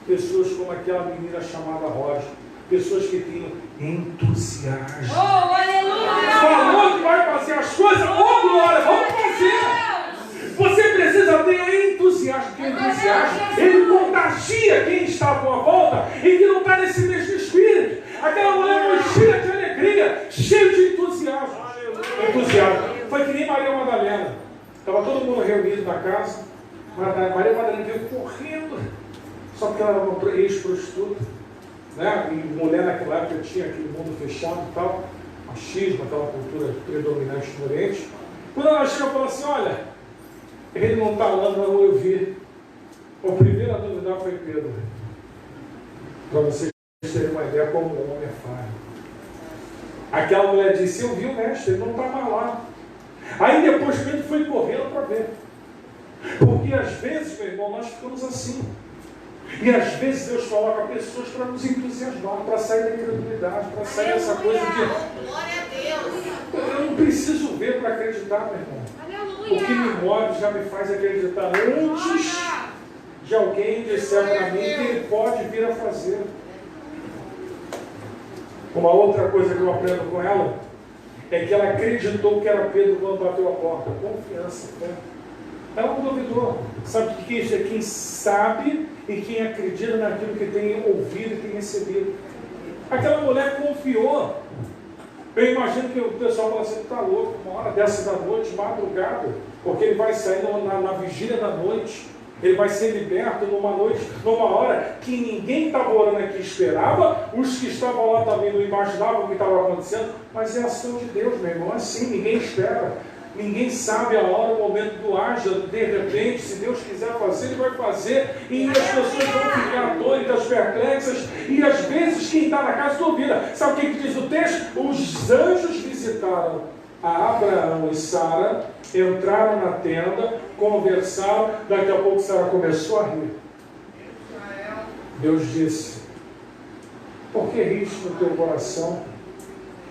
Pessoas como aquela menina chamada Rosa. Pessoas que tenham entusiasmo. Oh, aleluia! Falou que vai fazer as coisas, oh glória, vamos fazer! Você precisa ter entusiasmo, porque entusiasmo, ele contagia quem está com a volta e que não está nesse mesmo espírito. Aquela mulher foi cheia de alegria, cheia de entusiasmo. Entusiasmo. Foi que nem Maria Madalena. Estava todo mundo reunido na casa. Maria Madalena veio correndo, só porque ela era uma ex-prostituta, né? E mulher naquela época tinha aquele mundo fechado e tal, machismo, aquela cultura predominante no Oriente. Quando ela chega e fala assim, olha, ele não está lá, não, eu vi. O primeiro a duvidar foi Pedro. Para vocês terem uma ideia como o homem é falho. Aquela mulher disse, eu vi o mestre, ele não estava lá. Aí depois Pedro foi correndo para ver. Porque às vezes, meu irmão, nós ficamos assim. E às vezes Deus coloca pessoas para nos entusiasmar, para sair da incredulidade, para sair dessa coisa de... Glória a Deus. Eu não preciso ver para acreditar, meu irmão. O que me move já me faz acreditar antes de alguém disser para mim que ele pode vir a fazer. Uma outra coisa que eu aprendo com ela é que ela acreditou que era Pedro quando bateu a porta. Confiança, fé. Ela não duvidou. Sabe o que isso é? Quem sabe e quem acredita naquilo que tem ouvido e tem recebido. Aquela mulher confiou. Eu imagino que o pessoal fala assim, está louco, uma hora dessa da noite, madrugada, porque ele vai sair na vigília da noite, ele vai ser liberto numa noite, numa hora que ninguém estava orando aqui esperava, os que estavam lá também não imaginavam o que estava acontecendo, mas é a ação de Deus, meu irmão, assim, ninguém espera. Ninguém sabe a hora, o momento do haja, de repente, se Deus quiser fazer, Ele vai fazer, e as pessoas vão ficar atônitas, perplexas, e às vezes quem está na casa duvida. Sabe o que diz o texto? Os anjos visitaram a Abraão e Sara, entraram na tenda, conversaram, daqui a pouco Sara começou a rir. Deus disse, por que ris no teu coração?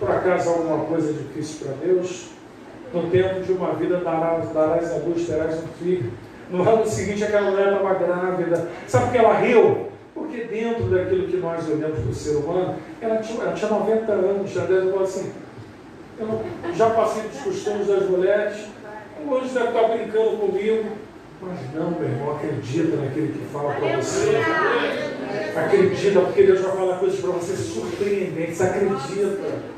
Por acaso alguma coisa difícil para Deus? No tempo de uma vida darás a luz, terás um filho. No ano seguinte aquela mulher estava grávida. Sabe por que ela riu? Porque dentro daquilo que nós olhamos para o ser humano, ela tinha 90 anos. Já deve falar assim, eu já passei dos costumes das mulheres, o anjo deve estar brincando comigo. Mas não, meu irmão, acredita naquele que fala para você. Acredita, porque Deus vai falar coisas para você surpreendentes. Acredita.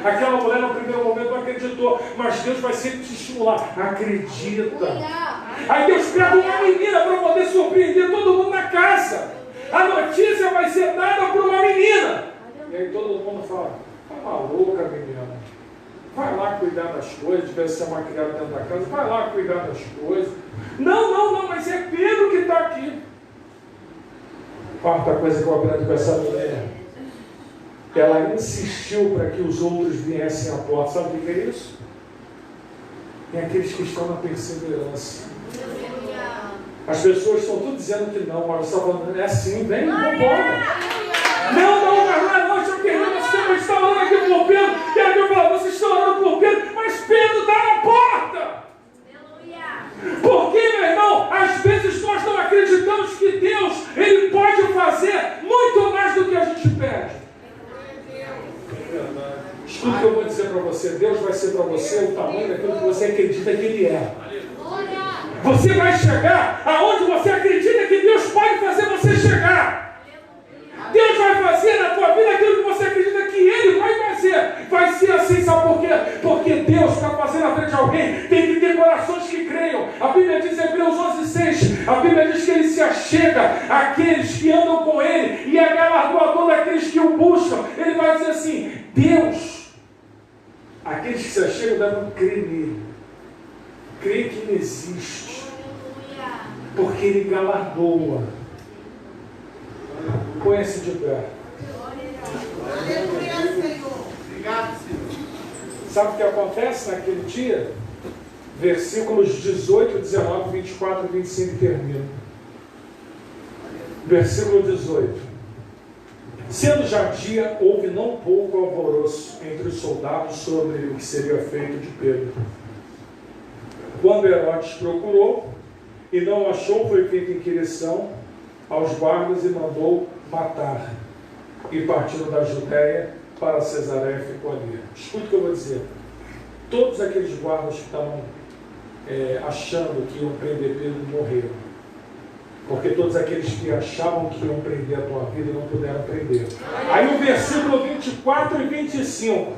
Aquela mulher no primeiro momento não acreditou, mas Deus vai sempre te estimular. Acredita. Aí Deus pega uma menina para poder surpreender todo mundo na casa. A notícia vai ser dada por uma menina. E aí todo mundo fala, tá maluca, menina. Vai lá cuidar das coisas, deve ser uma criada dentro da casa, vai lá cuidar das coisas. Não, mas é Pedro que está aqui. Quarta coisa que eu aprendo com essa mulher. Ela insistiu para que os outros viessem à porta. Sabe o que é isso? Tem aqueles que estão na perseverança. As pessoas estão tudo dizendo que não, mas você está falando, é assim, vem, vambora. Não, deixa eu perder, você está orando aqui por Pedro. E aí eu falo, você está orando por Pedro, mas Pedro está na porta. Porque, meu irmão, às vezes nós não acreditamos que Deus, Ele pode fazer muito mais do que a gente pede. Escuta o que eu vou dizer para você. Deus vai ser para você o tamanho daquilo que você acredita que Ele é. Você vai chegar aonde você acredita que Deus pode fazer você chegar. Deus vai fazer na tua vida aquilo que você acredita que Ele vai fazer. Vai ser assim, sabe por quê? Porque Deus está fazendo na frente de alguém. Tem que ter corações que creiam. A Bíblia diz em Hebreus 11:6. A Bíblia diz que Ele se achega àqueles que andam com Ele e é galardoador daqueles que o buscam. Ele vai dizer assim, Deus, aqueles que se achegam devem crer nele. Crer que Ele existe. Porque Ele galardoa. Põe-se de pé. Sabe o que acontece naquele dia? Versículos 18, 19, 24 e 25 termina. Versículo 18. Sendo já dia, houve não pouco alvoroço entre os soldados sobre o que seria feito de Pedro. Quando Herodes procurou e não achou, foi feita inquirição aos guardas e mandou matar. E partiram da Judéia para Cesareia e ficou ali. Escute o que eu vou dizer. Todos aqueles guardas que estavam achando que iam prender Pedro morreram. Porque todos aqueles que achavam que iam prender a tua vida não puderam prender. Aí o versículo 24 e 25.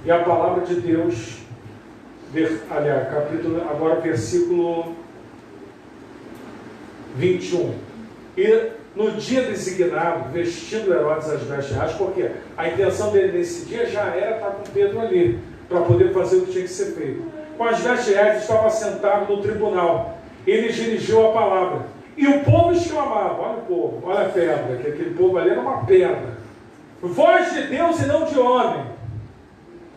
E a palavra de Deus, aliás, capítulo, agora versículo 21. E no dia designado, vestindo Herodes as vestes reais, porque a intenção dele nesse dia já era estar com Pedro ali, para poder fazer o que tinha que ser feito. Com as vestes reais estava assentado no tribunal. Ele dirigiu a palavra. E o povo exclamava, olha o povo, olha a pedra, que aquele povo ali era uma pedra. Voz de Deus e não de homem.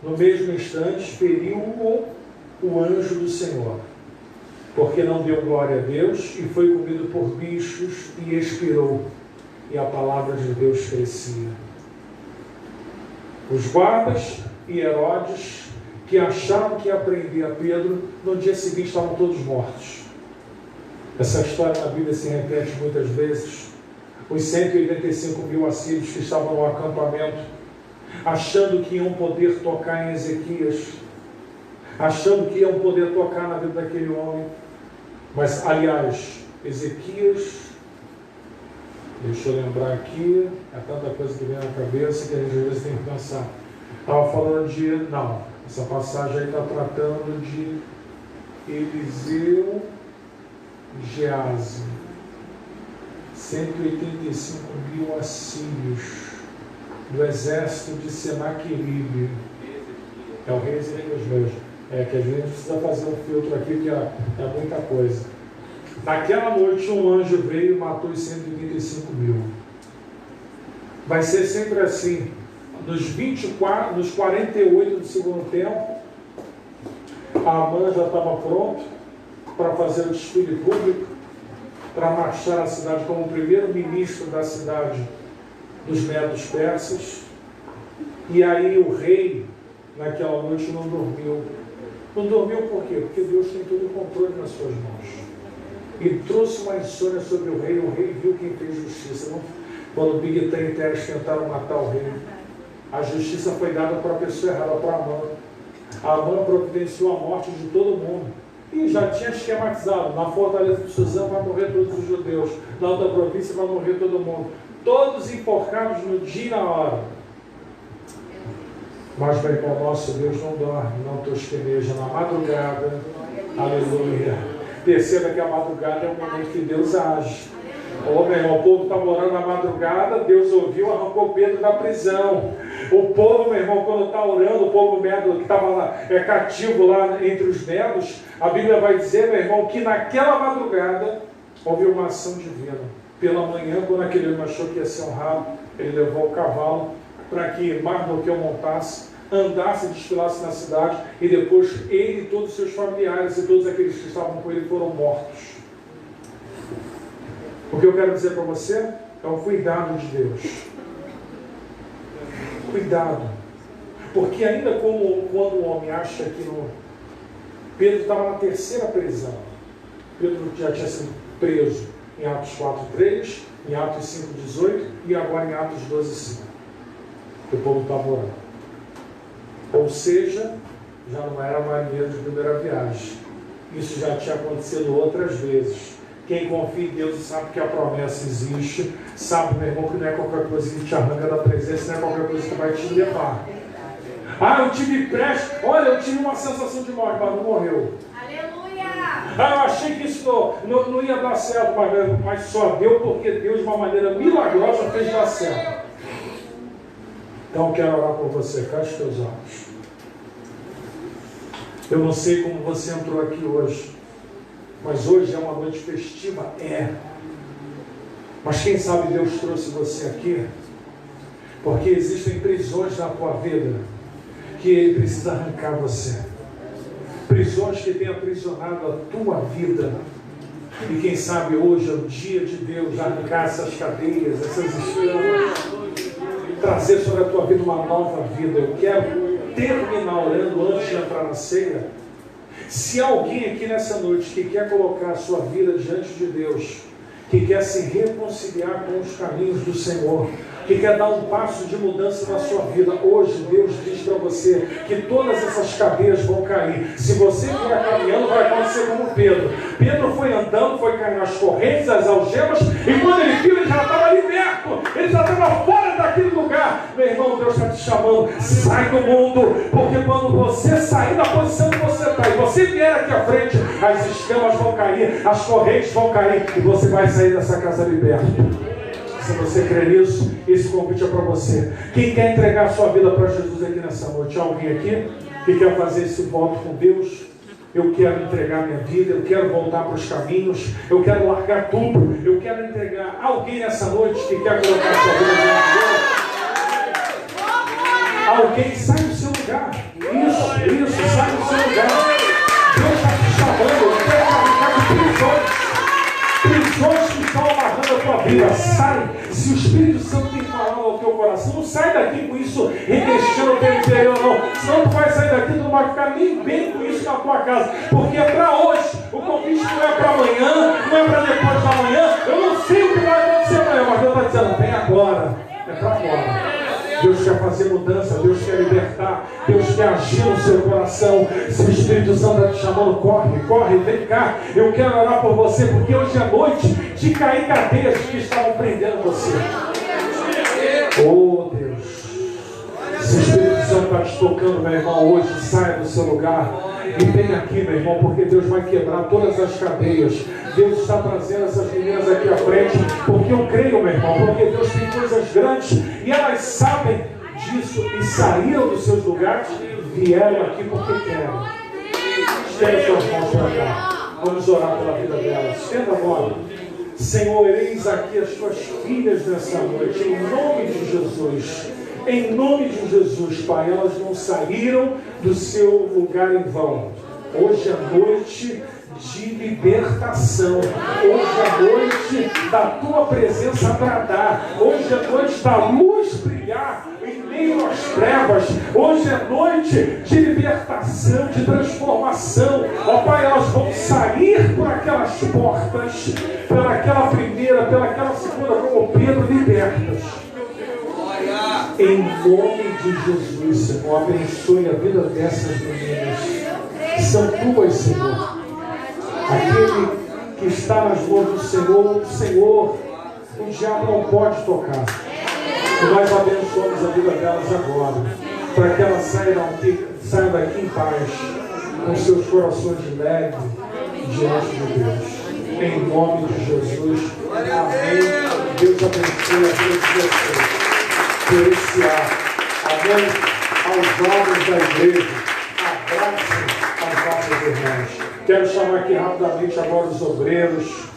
No mesmo instante, feriu-o o anjo do Senhor, porque não deu glória a Deus e foi comido por bichos e expirou. E a palavra de Deus crescia. Os guardas e Herodes, que acharam que ia prender a Pedro, no dia seguinte estavam todos mortos. Essa história na Bíblia se repete muitas vezes. Os 185 mil assírios que estavam no acampamento, achando que iam poder tocar em Ezequias, achando que iam poder tocar na vida daquele homem. Mas, aliás, Ezequias, deixa eu lembrar aqui, é tanta coisa que vem na cabeça que a gente às vezes tem que pensar. Estava falando de, não, essa passagem aí está tratando de Eliseu e Geazi. 185 mil assírios do exército de Senaqueribe. É o rei Ezequias mesmo. É que a gente precisa fazer um filtro aqui, que é muita coisa. Naquela noite um anjo veio e matou os 185 mil. Vai ser sempre assim. Nos 48 do segundo tempo, Amã já estava pronto para fazer o desfile público, para marchar a cidade como primeiro-ministro da cidade dos Medos Persas. E aí o rei, naquela noite, não dormiu. Não dormiu por quê? Porque Deus tem todo o controle nas suas mãos. E trouxe uma insônia sobre o rei viu quem fez justiça. Não? Quando Bigtan e Teres tentaram matar o rei, a justiça foi dada para a pessoa errada, para Amã. Amã providenciou a morte de todo mundo. E já tinha esquematizado, na fortaleza de Suzã vai morrer todos os judeus, na outra província vai morrer todo mundo. Todos enforcados no dia e na hora. Mas, meu irmão, nosso Deus não dorme, não tosqueneja. Na madrugada, aleluia. Perceba que a madrugada é o momento que Deus age. Ô, meu irmão, o povo estava orando na madrugada, Deus ouviu, arrancou Pedro da prisão. O povo, meu irmão, quando está orando, o povo medo que estava lá, cativo lá entre os medos, a Bíblia vai dizer, meu irmão, que naquela madrugada houve uma ação divina. Pela manhã, quando aquele homem achou que ia ser honrado, ele levou o cavalo para que Mardoqueu montasse, andasse e desfilasse na cidade, e depois ele e todos os seus familiares e todos aqueles que estavam com ele foram mortos. O que eu quero dizer para você é o cuidado de Deus. Cuidado. Porque ainda como quando o homem acha que Pedro estava na terceira prisão. Pedro já tinha sido preso em Atos 4:3, em Atos 5:18 e agora em Atos 12:5. O povo estava orando. Ou seja, já não era marinheiro de primeira viagem. Isso já tinha acontecido outras vezes. Quem confia em Deus e sabe que a promessa existe, sabe, meu irmão, que não é qualquer coisa que te arranca da presença, não é qualquer coisa que vai te levar. Ah, eu tive pressa, olha, eu tive uma sensação de morte, mas não morreu. Aleluia! Ah, eu achei que isso não ia dar certo, mas só deu porque Deus, de uma maneira milagrosa, fez dar certo. Então eu quero orar por você, feche teus olhos. Eu não sei como você entrou aqui hoje, mas hoje é uma noite festiva? É. Mas quem sabe Deus trouxe você aqui, porque existem prisões na tua vida, que Ele precisa arrancar você. Prisões que têm aprisionado a tua vida. E quem sabe hoje é o dia de Deus arrancar essas cadeias, essas escamas, trazer sobre a tua vida uma nova vida. Eu quero terminar orando antes de entrar na ceia. Se alguém aqui nessa noite que quer colocar a sua vida diante de Deus, que quer se reconciliar com os caminhos do Senhor, que quer dar um passo de mudança na sua vida, hoje Deus diz para você que todas essas cadeias vão cair. Se você vier caminhando, vai acontecer como Pedro. Pedro foi andando, foi caindo nas correntes, as algemas, e quando ele viu, ele já estava liberto, ele já estava fora daquele lugar. Meu irmão, Deus está te chamando, sai do mundo, porque quando você sair da posição que você está, e você vier aqui à frente, as escamas vão cair, as correntes vão cair, e você vai sair dessa casa liberto. Se você crê nisso, esse convite é para você. Quem quer entregar a sua vida para Jesus aqui nessa noite? Alguém aqui que quer fazer esse voto com Deus? Eu quero entregar minha vida, eu quero voltar para os caminhos, eu quero largar tudo, eu quero entregar. Alguém nessa noite que quer colocar a sua vida diante de Deus? Alguém sai do seu lugar. Isso, sai do seu lugar. Deus está te chamando, eu quero arrancar de prisões que estão amarrando a tua vida. Sai. Se o Espírito Santo tem falado ao teu coração, não sai daqui com isso revestindo o teu interior, não. Senão tu vai sair daqui, tu não vai ficar nem bem com isso na tua casa. Porque é para hoje. O convite não é para amanhã, não é para depois da manhã. Eu não sei o que vai acontecer amanhã, mas Deus está dizendo, vem agora. É para agora. Deus quer fazer mudança, Deus quer libertar, Deus quer agir no seu coração. Se o Espírito Santo está te chamando, corre, corre, vem cá. Eu quero orar por você, porque hoje é noite de cair cadeias que estavam prendendo você. Oh Deus, se o Espírito Santo está te tocando, meu irmão, hoje saia do seu lugar e vem aqui, meu irmão, porque Deus vai quebrar todas as cadeias. Deus está trazendo essas meninas aqui à frente, porque eu creio, meu irmão, porque Deus tem coisas grandes e elas sabem disso e saíram dos seus lugares e vieram aqui porque querem. Estenda suas mãos para cá. Vamos orar pela vida delas. Estenda agora. Senhor, eis aqui as tuas filhas nessa noite, em nome de Jesus. Em nome de Jesus, Pai, elas não saíram do seu lugar em vão. Hoje é noite de libertação. Hoje é noite da tua presença bradar. Hoje é noite da luz brilhar em meio às trevas. Hoje é noite de libertação, de transformação. Ó Pai, elas vão sair por aquelas portas, pelaquela primeira, pelaquela segunda, como Pedro, libertas. Em nome de Jesus, Senhor, abençoe a vida dessas meninas. São tuas, Senhor. Aquele que está nas mãos do Senhor, o diabo não pode tocar. E nós abençoamos a vida delas agora, para que elas saiam daqui em paz, com seus corações leves diante de Deus. Em nome de Jesus. Amém. Deus abençoe a vida de vocês. Por esse ar. Amém. Aos jovens da igreja, abraço as nossas irmãs. Quero chamar aqui rapidamente agora os obreiros.